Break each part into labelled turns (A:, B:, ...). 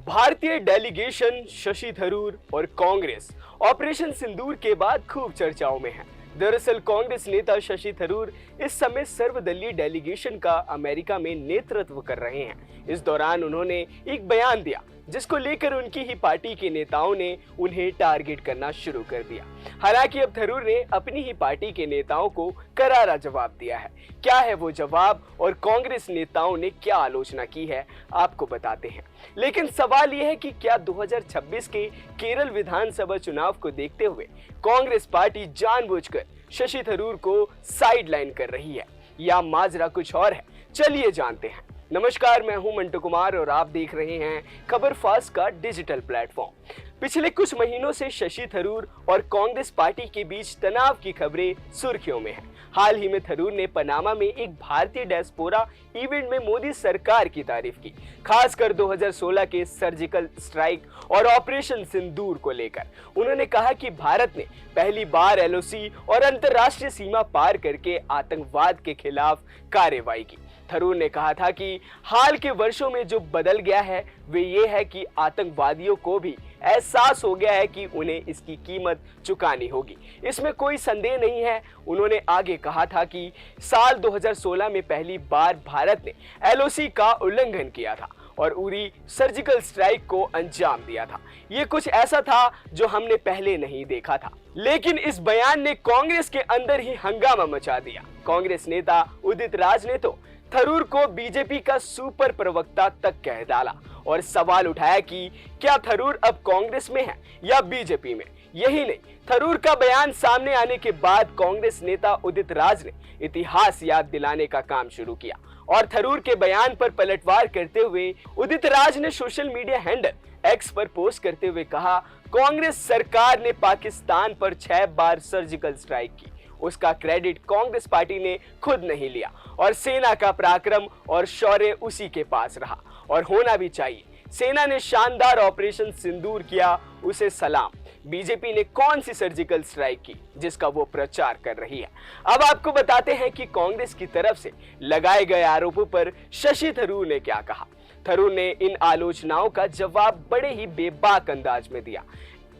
A: भारतीय डेलीगेशन शशि थरूर और कांग्रेस ऑपरेशन सिंदूर के बाद खूब चर्चाओं में है। दरअसल कांग्रेस नेता शशि थरूर इस समय सर्वदलीय डेलीगेशन का अमेरिका में नेतृत्व कर रहे हैं। इस दौरान उन्होंने एक बयान दिया जिसको लेकर उनकी ही पार्टी के नेताओं ने उन्हें टारगेट करना शुरू कर दिया। हालांकि अब थरूर ने अपनी ही पार्टी के नेताओं को करारा जवाब दिया है। क्या है वो जवाब और कांग्रेस नेताओं ने क्या आलोचना की है, आपको बताते हैं। लेकिन सवाल यह है कि क्या 2026 के केरल विधानसभा चुनाव को देखते हुए कांग्रेस पार्टी जानबूझकर शशि थरूर को साइडलाइन कर रही है या माजरा कुछ और है? चलिए जानते हैं। नमस्कार, मैं हूं मंटू कुमार और आप देख रहे हैं खबर फास्ट का डिजिटल प्लेटफॉर्म। पिछले कुछ महीनों से शशि थरूर और कांग्रेस पार्टी के बीच तनाव की खबरें सुर्खियों में हैं। हाल ही में थरूर ने पनामा में एक भारतीय डायस्पोरा इवेंट में मोदी सरकार की तारीफ की, खासकर 2016 के सर्जिकल स्ट्राइक और ऑपरेशन सिंदूर को लेकर। उन्होंने कहा कि भारत ने पहली बार एलओसी और अंतर्राष्ट्रीय सीमा पार करके आतंकवाद के खिलाफ कार्रवाई की। थरूर ने कहा था कि हाल के वर्षों में जो बदल गया है वे ये है कि आतंकवादियों को भी एहसास हो गया है कि उन्हें इसकी कीमत चुकानी होगी, इसमें कोई संदेह नहीं है। उन्होंने आगे कहा था कि साल 2016 में पहली बार भारत ने एलओसी का उल्लंघन किया था और उरी सर्जिकल स्ट्राइक को अंजाम दिया था। ये कुछ ऐसा था जो हमने पहले नहीं देखा था। लेकिन इस बयान ने कांग्रेस के अंदर ही हंगामा मचा दिया। कांग्रेस नेता उदित राज ने तो थरूर को बीजेपी का सुपर प्रवक्ता तक कह डाला और सवाल उठाया कि क्या थरूर अब कांग्रेस में है या बीजेपी में। यही नहीं, थरूर का बयान सामने आने के बाद कांग्रेस नेता उदित राज ने इतिहास याद दिलाने का काम शुरू किया और थरूर के बयान पर पलटवार करते हुए उदित राज ने सोशल मीडिया हैंडल एक्स पर पोस्ट करते हुए कहा, कांग्रेस सरकार ने पाकिस्तान पर 6 बार सर्जिकल स्ट्राइक की, उसका क्रेडिट कांग्रेस पार्टी ने खुद नहीं लिया और सेना का पराक्रम और शौर्य उसी के पास रहा और होना भी चाहिए। सेना ने शानदार ऑपरेशन सिंदूर किया, उसे सलाम। बीजेपी ने कौन सी सर्जिकल स्ट्राइक की जिसका वो प्रचार कर रही है? अब आपको बताते हैं कि कांग्रेस की तरफ से लगाए गए आरोपों पर शशि थरूर ने क्या कहा। थरूर ने इन आलोचनाओं का जवाब बड़े ही बेबाक अंदाज में दिया।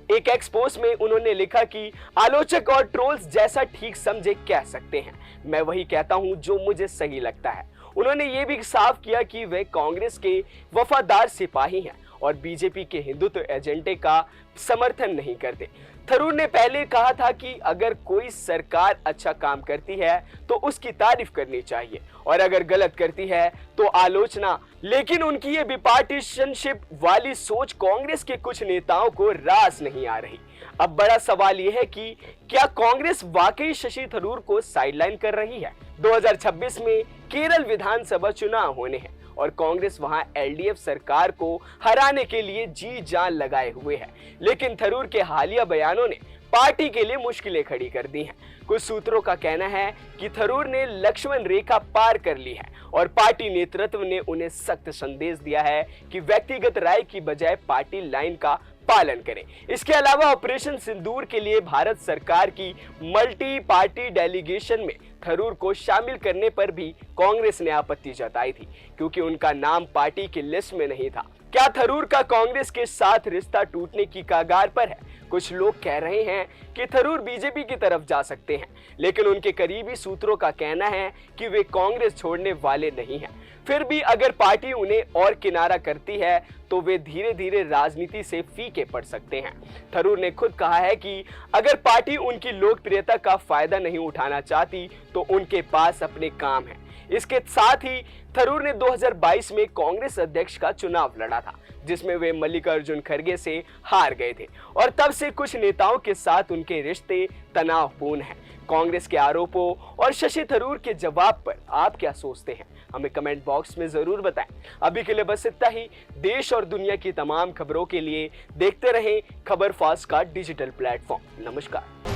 A: एक एक्सपोज में उन्होंने लिखा कि आलोचक और ट्रोल्स जैसा ठीक समझे कह सकते हैं, मैं वही कहता हूं जो मुझे सही लगता है। उन्होंने ये भी साफ किया कि वे कांग्रेस के वफादार सिपाही हैं और बीजेपी के हिंदुत्व एजेंडे का समर्थन नहीं करते। थरूर ने पहले कहा था कि अगर कोई सरकार अच्छा काम करती है तो उसकी तारीफ करनी चाहिए और अगर गलत करती है तो आलोचना। लेकिन उनकी ये बिपार्टीशनशिप वाली सोच कांग्रेस के कुछ नेताओं को रास नहीं आ रही। अब बड़ा सवाल यह है कि क्या कांग्रेस वाकई शशि थरूर को साइडलाइन कर रही है? 2026 में केरल विधानसभा चुनाव होने हैं और कांग्रेस वहां एलडीएफ सरकार को हराने के लिए जी जान लगाए हुए है। लेकिन थरूर के हालिया बयानों ने पार्टी के लिए मुश्किलें खड़ी कर दी हैं। कुछ सूत्रों का कहना है कि थरूर ने लक्ष्मण रेखा पार कर ली है और पार्टी नेतृत्व ने उन्हें सख्त संदेश दिया है कि व्यक्तिगत राय की बजाय पार्टी लाइन का पालन करें। इसके अलावा ऑपरेशन सिंदूर के लिए भारत सरकार की मल्टी पार्टी डेलीगेशन में थरूर को शामिल करने पर भी कांग्रेस ने आपत्ति जताई थी क्योंकि उनका नाम पार्टी की लिस्ट में नहीं था। क्या थरूर का कांग्रेस के साथ रिश्ता टूटने की कगार पर है? कुछ लोग कह रहे हैं कि थरूर बीजेपी की तरफ जा सकते हैं, लेकिन उनके करीबी सूत्रों का कहना है कि वे कांग्रेस छोड़ने वाले नहीं हैं। फिर भी अगर पार्टी उन्हें और किनारा करती है तो वे धीरे धीरे राजनीति से फीके पड़ सकते हैं। थरूर ने खुद कहा है कि अगर पार्टी उनकी लोकप्रियता का फायदा नहीं उठाना चाहती तो उनके पास अपने काम है। इसके साथ ही थरूर ने 2022 में कांग्रेस अध्यक्ष का चुनाव लड़ा था जिसमें वे मल्लिकार्जुन खड़गे से हार गए थे और तब से कुछ नेताओं के साथ उनके रिश्ते तनावपूर्ण हैं। कांग्रेस के आरोपों और शशि थरूर के जवाब पर आप क्या सोचते हैं? हमें कमेंट बॉक्स में जरूर बताएं। अभी के लिए बस इतना ही। देश और दुनिया की तमाम खबरों के लिए देखते रहें खबर फास्ट का डिजिटल प्लेटफॉर्म। नमस्कार।